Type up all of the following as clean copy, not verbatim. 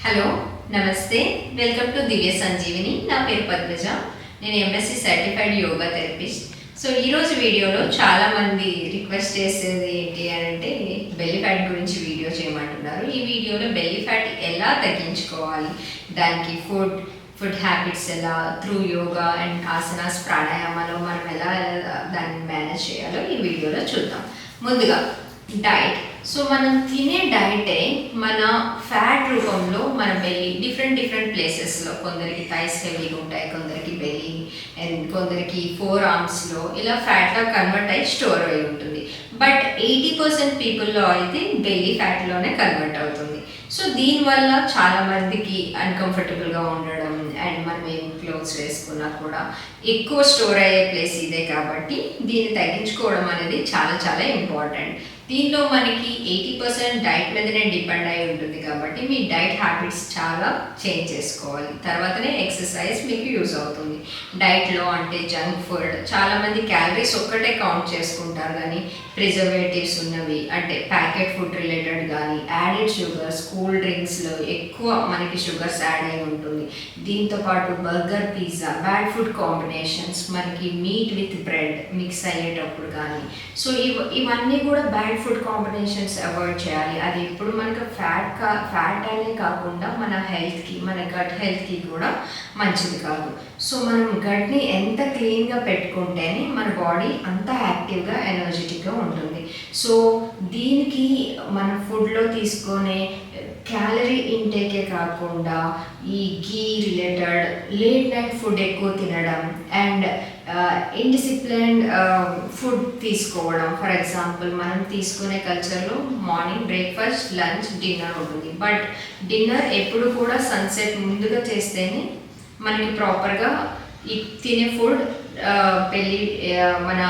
Hello నమస్తే welcome to దివ్య సంజీవిని. నా పేరు పద్మజ. నేను MSc certified yoga therapist. So ఈరోజు వీడియోలో చాలామంది రిక్వెస్ట్ చేసేది ఏంటి అని అంటే బెల్లీ ఫ్యాట్ గురించి వీడియో చేయమంటున్నారు. ఈ వీడియోలో బెల్లీ ఫ్యాట్ ఎలా తగ్గించుకోవాలి, దానికి ఫుడ్ హ్యాబిట్స్ ఎలా త్రూ యోగా అండ్ ఆసనాస్ ప్రాణాయామాలో మనం ఎలా దాన్ని మేనేజ్ చేయాలో ఈ వీడియోలో చూద్దాం. ముందుగా డైట్. సో మనం తినే డైటే మన ఫ్యాట్ రూపంలో మన బెల్లీ డిఫరెంట్ ప్లేసెస్లో, కొందరికి థైస్ హెవీగా ఉంటాయి, కొందరికి బెల్లీ అండ్ కొందరికి ఫోర్ ఆర్మ్స్లో ఇలా ఫ్యాట్గా కన్వర్ట్ అయ్యి స్టోర్ అయి ఉంటుంది. బట్ 80% పీపుల్లో అయితే బెల్లీ ఫ్యాట్లోనే కన్వర్ట్ అవుతుంది. సో దీనివల్ల చాలామందికి అన్కంఫర్టబుల్గా ఉండడం అండ్ మనం ఏం క్లోత్స్ వేసుకున్నా కూడా ఎక్కువ స్టోర్ అయ్యే ప్లేస్ ఇదే కాబట్టి దీన్ని తగ్గించుకోవడం అనేది చాలా ఇంపార్టెంట్. దీనిలో మనకి 80% డైట్ మీదనే డిపెండ్ అయి ఉంటుంది కాబట్టి మీ డైట్ హ్యాబిట్స్ చాలా చేంజ్ చేసుకోవాలి. తర్వాతనే ఎక్సర్సైజ్ మీకు యూజ్ అవుతుంది. డైట్లో అంటే జంక్ ఫుడ్, చాలామంది క్యాలరీస్ ఒక్కటే కౌంట్ చేసుకుంటారు కానీ ప్రిజర్వేటివ్స్ ఉన్నవి అంటే ప్యాకెట్ ఫుడ్ రిలేటెడ్ కానీ యాడెడ్ షుగర్స్, కూల్ డ్రింక్స్లో ఎక్కువ మనకి షుగర్స్ యాడ్ అయి ఉంటుంది. దీంతోపాటు burger, pizza, bad food combinations, మనకి మీట్ విత్ బ్రెడ్ మిక్స్ అయ్యేటప్పుడు కానీ, సో ఇవన్నీ కూడా బ్యాడ్ ఫుడ్ కాంబినేషన్స్ అవాయిడ్ చేయాలి. అది ఎప్పుడు మనకు ఫ్యాట్ అనే కాకుండా మన హెల్త్కి, మన గట్ హెల్త్కి కూడా మంచిది కాదు. సో మనం గట్ని ఎంత క్లీన్గా పెట్టుకుంటేనే మన బాడీ అంత యాక్టివ్గా ఎనర్జెటిక్గా ఉంటుంది. సో దీనికి మన ఫుడ్లో తీసుకునే క్యాలరీ ఇంటేకే కాకుండా ఈ గీ రిలేటెడ్ లేట్ నైట్ ఫుడ్ ఎక్కువ తినడం అండ్ ఇండిసిప్లిన్డ్ ఫుడ్ తీసుకోవడం. ఫర్ ఎగ్జాంపుల్ మనం తీసుకునే కల్చర్లో మార్నింగ్ బ్రేక్ఫాస్ట్, లంచ్, డిన్నర్ ఉంటుంది. బట్ డిన్నర్ ఎప్పుడు కూడా సన్సెట్ ముందుగా చేస్తేనే మనకి ప్రాపర్గా ఈ తినే ఫుడ్ పెళ్ళి మన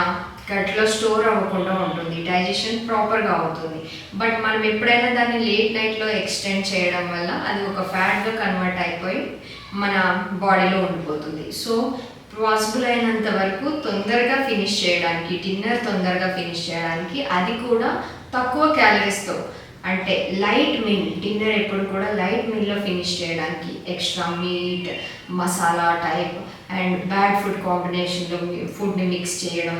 గట్లో స్టోర్ అవ్వకుండా ఉంటుంది, డైజెషన్ ప్రాపర్గా అవుతుంది. బట్ మనం ఎప్పుడైనా దాన్ని లేట్ నైట్లో ఎక్స్టెండ్ చేయడం వల్ల అది ఒక ఫ్యాట్గా కన్వర్ట్ అయిపోయి మన బాడీలో ఉండిపోతుంది. సో పాసిబుల్ అయినంత వరకు తొందరగా ఫినిష్ చేయడానికి, డిన్నర్ తొందరగా ఫినిష్ చేయడానికి, అది కూడా తక్కువ క్యాలరీస్తో అంటే లైట్ మీల్, డిన్నర్ ఎప్పుడు కూడా లైట్ మీల్లో ఫినిష్ చేయడానికి extra meet, masala type and bad food కాంబినేషన్లో ఫుడ్ని మిక్స్ చేయడం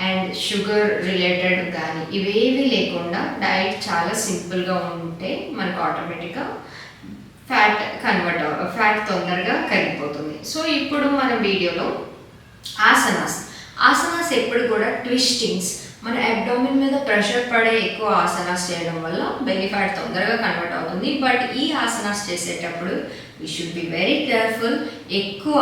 అండ్ షుగర్ రిలేటెడ్ కానీ ఇవేవి లేకుండా డైట్ చాలా సింపుల్గా ఉంటే మనకు ఆటోమేటిక్గా ఫ్యాట్ తొందరగా కరిగిపోతుంది. సో ఇప్పుడు మన వీడియోలో ఆసనాస్ ఎప్పుడు కూడా ట్విస్టింగ్స్, మన అబ్డామిన్ మీద ప్రెషర్ పడే ఎక్కువ ఆసనాస్ చేయడం వల్ల బెల్లీ ఫ్యాట్ తొందరగా కన్వర్ట్ అవుతుంది. బట్ ఈ ఆసనాస్ చేసేటప్పుడు we should be very careful. ఎక్కువ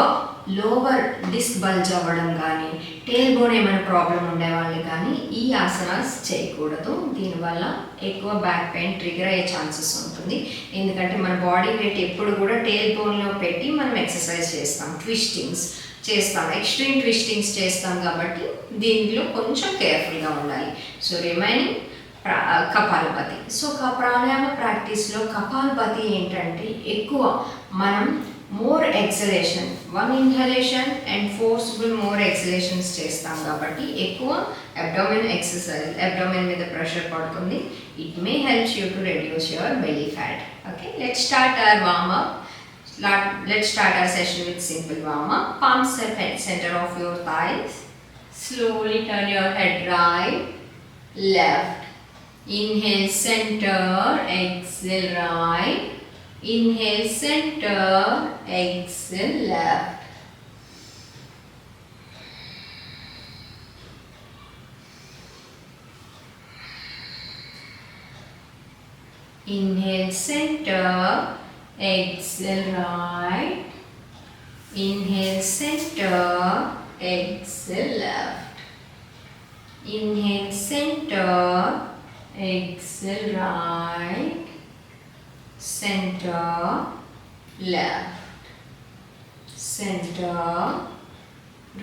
లోవర్ డిస్క్ బల్జ్ అవ్వడం కానీ, టేల్ బోన్ ఏమైనా ప్రాబ్లం ఉండే వాళ్ళు కానీ ఈ ఆసనాస్ చేయకూడదు. దీనివల్ల ఎక్కువ బ్యాక్ పెయిన్ ట్రిగర్ అయ్యే ఛాన్సెస్ ఉంటుంది. ఎందుకంటే మన బాడీ వెయిట్ ఎప్పుడు కూడా టేల్ బోన్లో పెట్టి మనం ఎక్సర్సైజ్ చేస్తాం, ట్విస్టింగ్స్ చేస్తాం, ఎక్స్ట్రీమ్ ట్విస్టింగ్స్ చేస్తాం కాబట్టి దీనిలో కొంచెం కేర్ఫుల్గా ఉండాలి. So remaining Kapalbhati. So pranayama ప్రాక్టీస్లో కపాలపతి ఏంటంటే ఎక్కువ మనం more exhalation, 1 inhalation and forceful more exhalations చేస్తాం కాబట్టి ఎక్కువ అబ్డామిన్ ఎక్సర్సైజ్, అబ్డామిన్ మీద ప్రెషర్ పడుతుంది. It may help you to reduce your belly fat. Okay, let's start our warm up. Let's start our session with simple warm-up. Palms at center of your thighs. Slowly turn your head right, left. Inhale center, exhale right. Inhale center, exhale left. Inhale center, exhale right. Inhale center, exhale left. Inhale center, exhale right. Center, left. Center,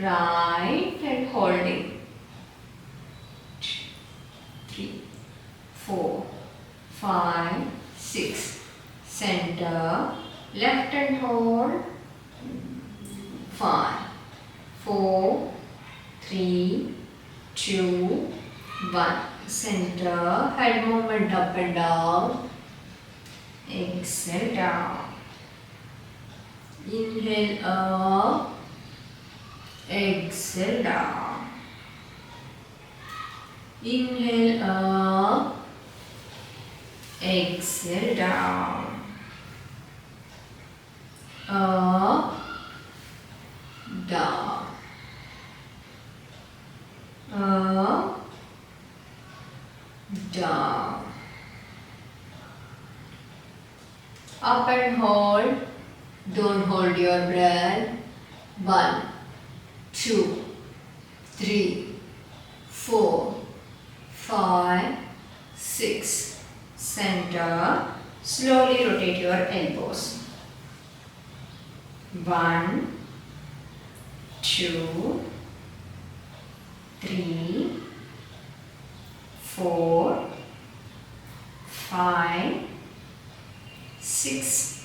right, and holding. 3, 4, 5, 6. Center, left and hold. 5, 4, 3, 2, 1. Center, head movement up and down. Exhale down. Inhale up, exhale down. Inhale up, exhale down. Up, down. Up, down. Up and hold. Don't hold your breath. 1, 2, 3, 4, 5, 6. Center. Slowly rotate your elbows. 1, 2, 3, 4, 5, 6,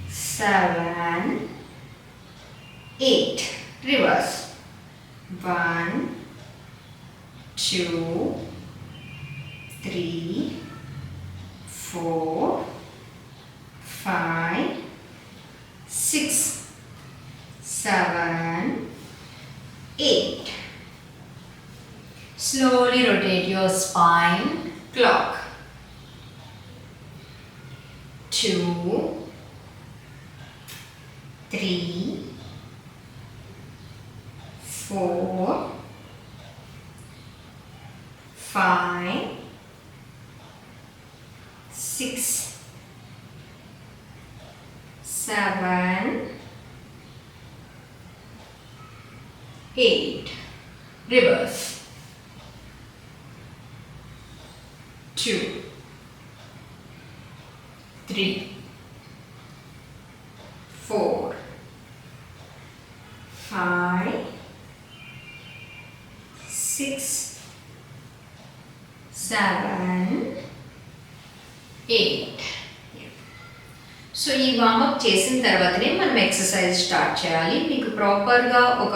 7, 8. Reverse. 1, 2, 3, 4, 5, 6, 7, 8. Slowly rotate your spine. Clock. 2, 3, 4, 5, 6, 7, 8. Reverse. 2, 3, 4, 5, 6, 7, 8. So ఈ warm up చేసిన తర్వాతనే మనం exercise start చేయాలి. మీకు ప్రాపర్గా ఒక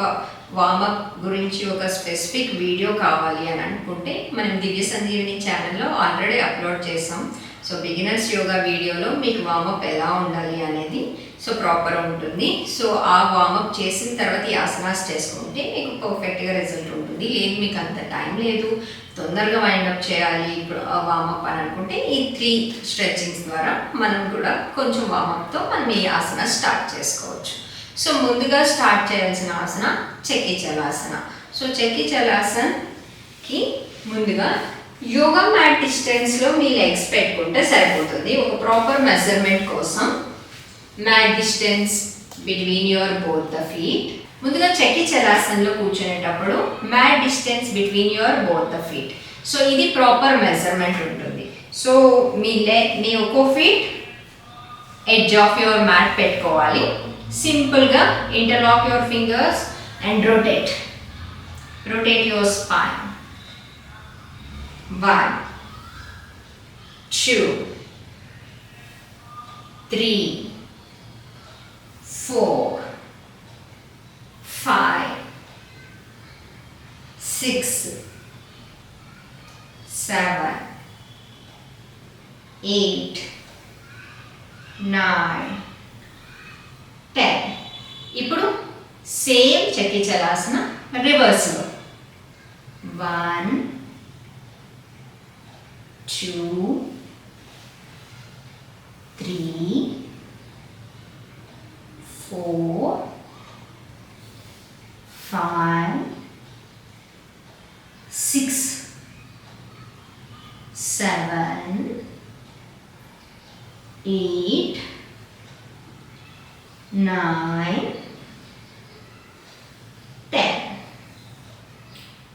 warm up గురించి ఒక స్పెసిఫిక్ వీడియో కావాలి అని అనుకుంటే మనం దివ్య సంజీవిని ఛానల్లో ఆల్రెడీ అప్లోడ్ చేసాం. సో బిగినర్స్ యోగా వీడియోలో మీకు వార్మప్ ఎలా ఉండాలి అనేది సో ప్రాపర్ ఉంటుంది. సో ఆ వార్మప్ చేసిన తర్వాత ఈ ఆసనాస్ చేసుకుంటే మీకు పర్ఫెక్ట్గా రిజల్ట్ ఉంటుంది. లేదు మీకు అంత టైం లేదు, తొందరగా వైండప్ చేయాలి ఇప్పుడు వార్మప్ అని అనుకుంటే ఈ 3 స్ట్రెచ్చింగ్స్ ద్వారా మనం కూడా కొంచెం వార్మప్తో మనం ఈ ఆసన స్టార్ట్ చేసుకోవచ్చు. సో ముందుగా స్టార్ట్ చేయాల్సిన ఆసన చక్కి చలాసన. సో చక్కి చలాసనకి ముందుగా యోగా మ్యాట్ డిస్టెన్స్లో మీ లెగ్స్ పెట్టుకుంటే సరిపోతుంది. ఒక ప్రాపర్ మెజర్మెంట్ కోసం mat distance between your both the feet. ముందుగా చక్కి చలాసనలో కూర్చునేటప్పుడు mat distance between your both the feet. So ఇది ప్రాపర్ మెజర్మెంట్ ఉంటుంది. సో మీ ఒక్కో feet edge of your mat పెట్టుకోవాలి. సింపుల్గా interlock your fingers and rotate your spine. 1, 2, 3, 4, 5, 6, 7, 8, 9, 10. ఇప్పుడు సేమ్ చక్కి చలాసన రివర్స్లో. 1, 2, 3, 4, 5, 6, 7, 8, 9, 10.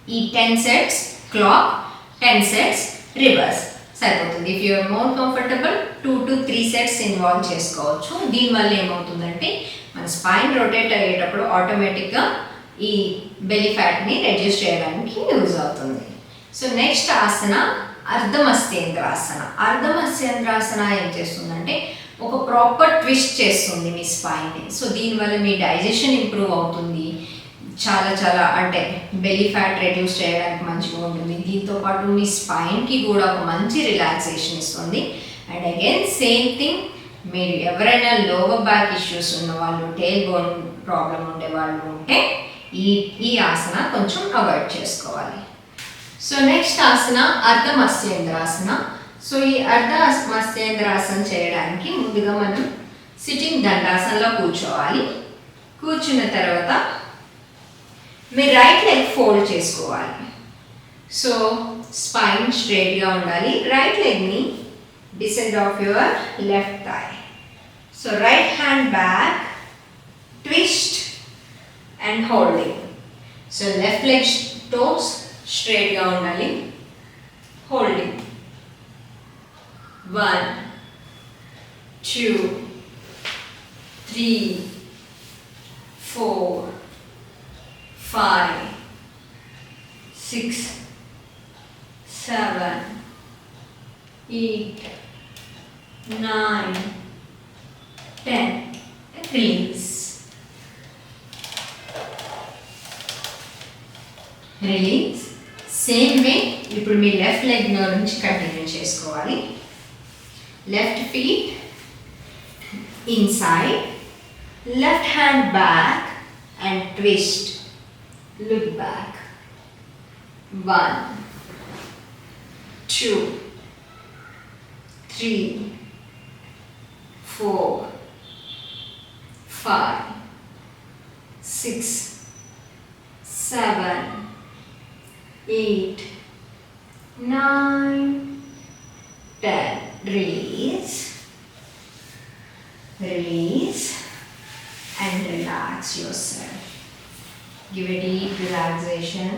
ఈ 10 sets clock, 10 sets రివర్స్ సరిపోతుంది. If you're more comfortable 2 to 3 sets involve చేసుకోవచ్చు. దీనివల్ల ఏమవుతుందంటే మన స్పైన్ రొటేట్ అయ్యేటప్పుడు ఆటోమేటిక్గా ఈ బెల్లీ ఫ్యాట్ని రెడ్యూస్ చేయడానికి యూజ్ అవుతుంది. So next asana Ardhamatsyendrasana. అర్ధమస్త్యేంద్రాసన ఏం చేస్తుందంటే ఒక ప్రాపర్ ట్విస్ట్ చేస్తుంది మీ స్పైన్ని. సో దీనివల్ల మీ డైజెషన్ ఇంప్రూవ్ అవుతుంది. చాలా చాలా అంటే బెల్లీ ఫ్యాట్ రెడ్యూస్ చేయడానికి మంచిగా ఉంటుంది. దీంతోపాటు మీ స్పైన్కి కూడా ఒక మంచి రిలాక్సేషన్ ఇస్తుంది. అండ్ అగైన్ సేమ్ థింగ్ మీరు ఎవరైనా లోవర్ బ్యాక్ ఇష్యూస్ ఉన్న వాళ్ళు, టేల్ బోన్ ప్రాబ్లం ఉండే వాళ్ళు ఉంటే ఈ ఆసన కొంచెం అవాయిడ్ చేసుకోవాలి. సో నెక్స్ట్ ఆసన అర్ధ మత్స్యేంద్రాసన. సో ఈ అర్ధ మత్స్యేంద్రాసన చేయడానికి ముందుగా మనం సిట్టింగ్ దండాసనలో కూర్చోవాలి. కూర్చున్న తర్వాత మీ రైట్ లెగ్ ఫోల్డ్ చేసుకోవాలి. సో స్పైన్ స్ట్రైట్గా ఉండాలి. రైట్ లెగ్ని descend of your left thigh. So right hand back, twist and holding. So left leg toes స్ట్రైట్గా ఉండాలి. Holding 1 2 3 4 5 6 7 8 9 10. Release. Release. Same way ఇప్పుడు మీ లెఫ్ట్ లెగ్ నుంచి కంటిన్యూ చేసుకోవాలి. Left feet inside, left hand back and twist, look back. 1 2 3 4 5 6 7 8 9 10. Release. Release and relax yourself. Give a deep relaxation.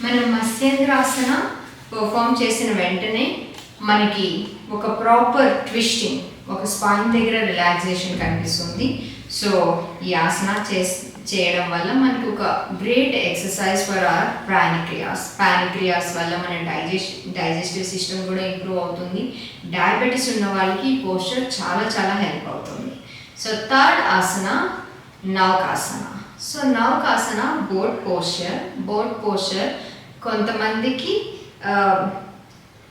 మనం మత్స్యేంద్రాసన perform చేసిన వెంటనే మనకి ఒక ప్రాపర్ ట్విస్టింగ్, ఒక స్పైన్ దగ్గర రిలాక్సేషన్ కనిపిస్తుంది. సో ఈ ఆసన చేయడం వల్ల మనకి ఒక గ్రేట్ ఎక్సర్సైజ్ ఫర్ అవర్ ప్యానిక్రియాస్ వల్ల మన డైజెస్టివ్ సిస్టమ్ కూడా ఇంప్రూవ్ అవుతుంది. డయాబెటీస్ ఉన్న వాళ్ళకి ఈ పోస్చర్ చాలా చాలా హెల్ప్ అవుతుంది. సో థర్డ్ ఆసన నౌకాసన. సో నౌకాసన బోట్ పోస్చర్ కొంతమందికి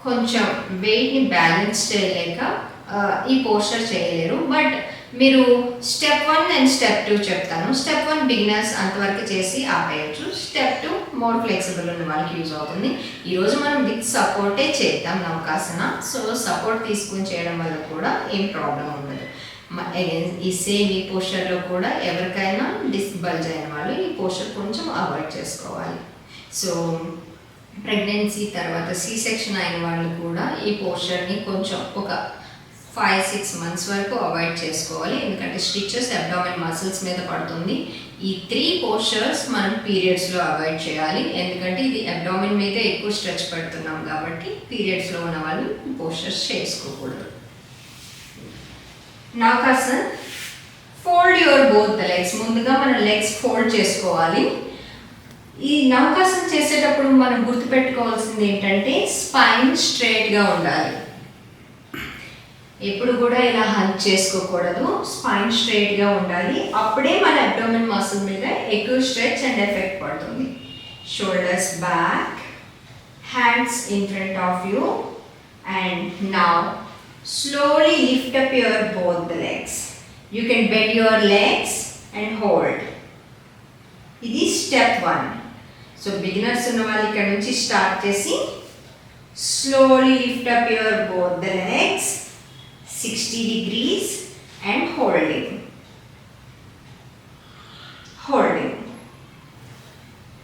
కొంచెం వెయిట్ని బ్యాలెన్స్ చేయలేక ఈ పోస్చర్ చేయలేరు. బట్ మీరు స్టెప్ 1 అండ్ స్టెప్ 2 చెప్తాను. స్టెప్ 1 బిగినర్స్ అంతవరకు చేసి ఆపేయచ్చు. స్టెప్ 2 మోర్ ఫ్లెక్సిబుల్ ఉన్న వాళ్ళకి యూజ్ అవుతుంది. ఈరోజు మనం విత్ సపోర్టే చేద్దాం నౌకాసన. సో సపోర్ట్ తీసుకుని చేయడం వల్ల కూడా ఏం ప్రాబ్లం ఉండదు. ఈ సేమ్ ఈ పోస్చర్లో కూడా ఎవరికైనా డిస్క్ బల్జ్ అయిన వాళ్ళు ఈ పోస్చర్ కొంచెం అవాయిడ్ చేసుకోవాలి. సో ప్రెగ్నెన్సీ తర్వాత సి సెక్షన్ అయిన వాళ్ళు కూడా ఈ పోస్చర్ని కొంచెం ఒక 5-6 months వరకు అవాయిడ్ చేసుకోవాలి. ఎందుకంటే స్టిచెస్ అబ్డామిన్ మసిల్స్ మీద పడుతుంది. ఈ 3 పోస్చర్స్ మనం పీరియడ్స్లో అవాయిడ్ చేయాలి. ఎందుకంటే ఇది అబ్డామిన్ మీద ఎక్కువ స్ట్రెచ్ పెడుతున్నాం కాబట్టి పీరియడ్స్లో ఉన్న వాళ్ళు పోస్చర్స్ చేసుకోకూడదు. Naukasan, fold your both the legs. ముందుగా మనం లెగ్స్ ఫోల్డ్ చేసుకోవాలి. ఈ నౌకాసన్ చేసేటప్పుడు మనం గుర్తుపెట్టుకోవాల్సింది ఏంటంటే స్పైన్ స్ట్రైట్గా ఉండాలి. ఎప్పుడు కూడా ఇలా హంచ్ చేసుకోకూడదు. స్పైన్ స్ట్రైట్గా ఉండాలి. అప్పుడే మన అబ్డోమెన్ మసిల్ మీద ఎక్కువ స్ట్రెచ్ అండ్ ఎఫెక్ట్ పడుతుంది. Shoulders back, hands in front of you, and now slowly lift up your both the legs. You can bend your legs and hold. ఇది స్టెప్ 1. సో బిగినర్స్ ఉన్న వాళ్ళు ఇక్కడ నుంచి start చేసి slowly lift up your both the legs 60 degrees and holding.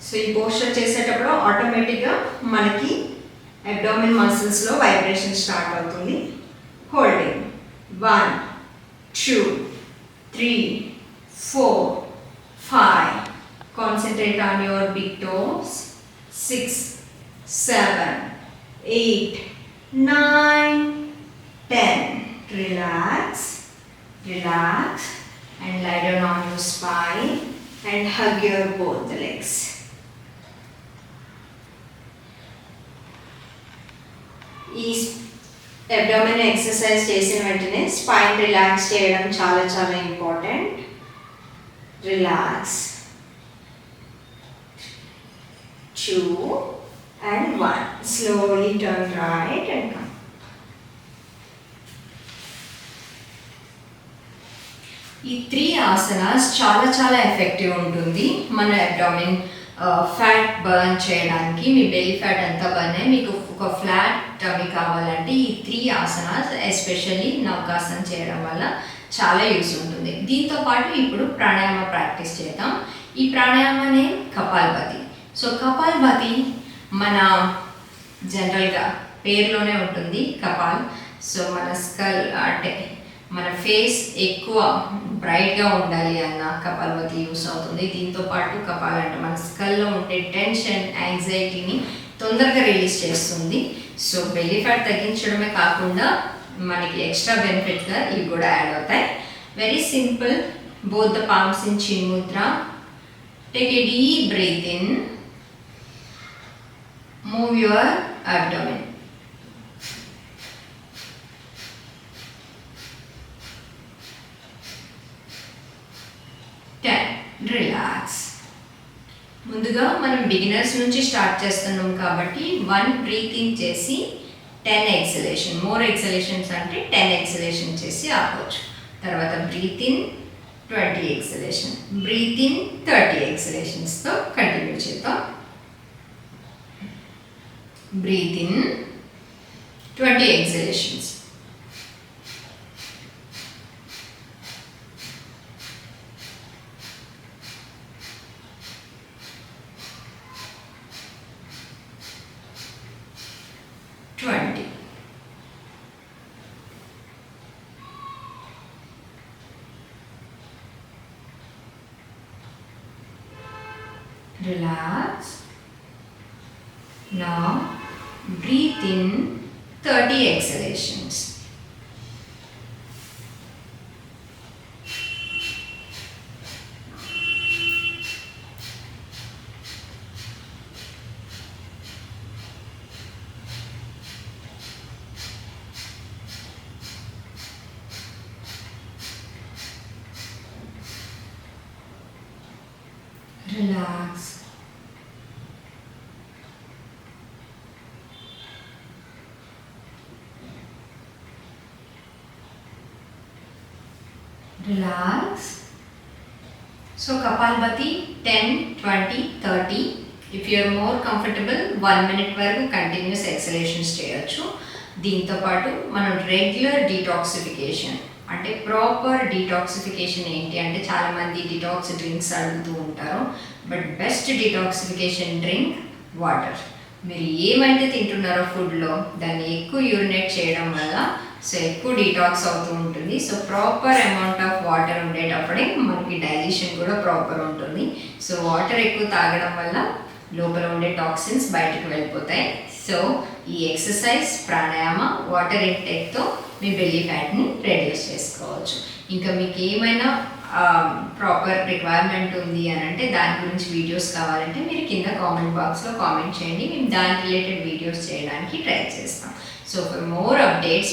So ఈ posture చేసేటప్పుడు ఆటోమేటిక్గా మనకి అబ్డోమెన్ మసిల్స్లో వైబ్రేషన్ స్టార్ట్ అవుతుంది. Holding 1 2 3 4 5. Concentrate on your big toes. 6 7 8 9 10. Relax and lie down on your spine and hug your both the legs. Abdomen exercise చేసిన వెంటనే spine relax చేయడం చాలా చాలా important. Relax 2 and 1. Slowly turn right and come. ఈ 3 ఆసనాస్ చాలా చాలా effective ఉంటుంది మన అబ్డామిన్ ఫ్యాట్ బర్న్ చేయడానికి. మీ బెల్లీ ఫ్యాట్ అంతా బర్న్ అయ్యి మీకు ఒక ఫ్లాట్ టమీ కావాలంటే ఈ 3 ఆసనాస్ ఎస్పెషల్లీ నౌకాసన చేయడం వల్ల చాలా యూస్ ఉంటుంది. దీంతో పాటు ఇప్పుడు ప్రాణాయామ ప్రాక్టీస్ చేద్దాం. ఈ ప్రాణాయామనే కపాల్భాతి. సో కపాల్భాతి మన జనరల్గా పేరులోనే ఉంటుంది కపాల్. సో మన స్కల్ అంటే మన ఫేస్ ఎక్కువ బ్రైట్గా ఉండాలి అన్న కపాల్భాతి యూస్ అవుతుంది. దీంతో పాటు కపాల్ అంటే మన స్కల్లో ఉండే టెన్షన్, యాంగ్జైటీని తొందరగా రిలీజ్ చేస్తుంది. సో బెల్లీ ఫ్యాట్ తగ్గించడమే కాకుండా మనకి ఎక్స్ట్రా బెనిఫిట్గా ఇవి కూడా యాడ్ అవుతాయి. Very simple. Both the palms in chin mudra. Take a deep breath in. Move your abdomen. Relax. ముందుగా మనం బిగినర్స్ నుంచి స్టార్ట్ చేస్తున్నాం కాబట్టి 1 బ్రీత్ ఇన్ చేసి 10 ఎక్సలేషన్, మోర్ ఎక్సలేషన్స్ అంటే 10 ఎక్సలేషన్ చేసి ఆపవచ్చు. తర్వాత breathe in 20 exhalation, breathe in 30 ఎక్సలేషన్స్తో కంటిన్యూ చేద్దాం. Breathe in 20 exhalations. Relax. Now breathe in 30 exhalations. Relax. Relax. So Kapalbhati 10, 20, 30. If you are more comfortable 1 minute వరకు కంటిన్యూస్ ఎక్సలేషన్స్ చేయొచ్చు. దీంతో పాటు మనం రెగ్యులర్ డీటాక్సిఫికేషన్ అంటే ప్రాపర్ డీటాక్సిఫికేషన్ ఏంటి అంటే చాలామంది డిటాక్స్ డ్రింక్స్ అడుగుతూ ఉంటారు. But best detoxification drink water. మీరు ఏమైతే తింటున్నారో ఫుడ్లో దాన్ని ఎక్కువ యూరినేట్ చేయడం వల్ల సో ఎక్కువ డీటాక్స్ అవుతూ ఉంటుంది. So proper amount of water ఉండేటప్పుడే మనకి డైజెషన్ కూడా ప్రాపర్ ఉంటుంది. సో వాటర్ ఎక్కువ తాగడం వల్ల లోపల ఉండే టాక్సిన్స్ బయటకు వెళ్ళిపోతాయి. సో ఈ ఎక్సర్సైజ్, ప్రాణాయామ, వాటర్ ఇంటేక్తో మీ బెల్లీ ఫ్యాట్ని రెడ్యూస్ చేసుకోవచ్చు. ఇంకా మీకు ఏమైనా ప్రాపర్ రిక్వైర్మెంట్ ఉంది అని అంటే దాని గురించి వీడియోస్ కావాలంటే మీరు కింద కామెంట్ బాక్స్లో కామెంట్ చేయండి. మేము దాని రిలేటెడ్ వీడియోస్ చేయడానికి ట్రై చేస్తాం. So for more updates,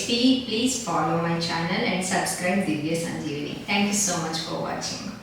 please follow my channel and subscribe Divya Sanjeevani. Thank you so much for watching.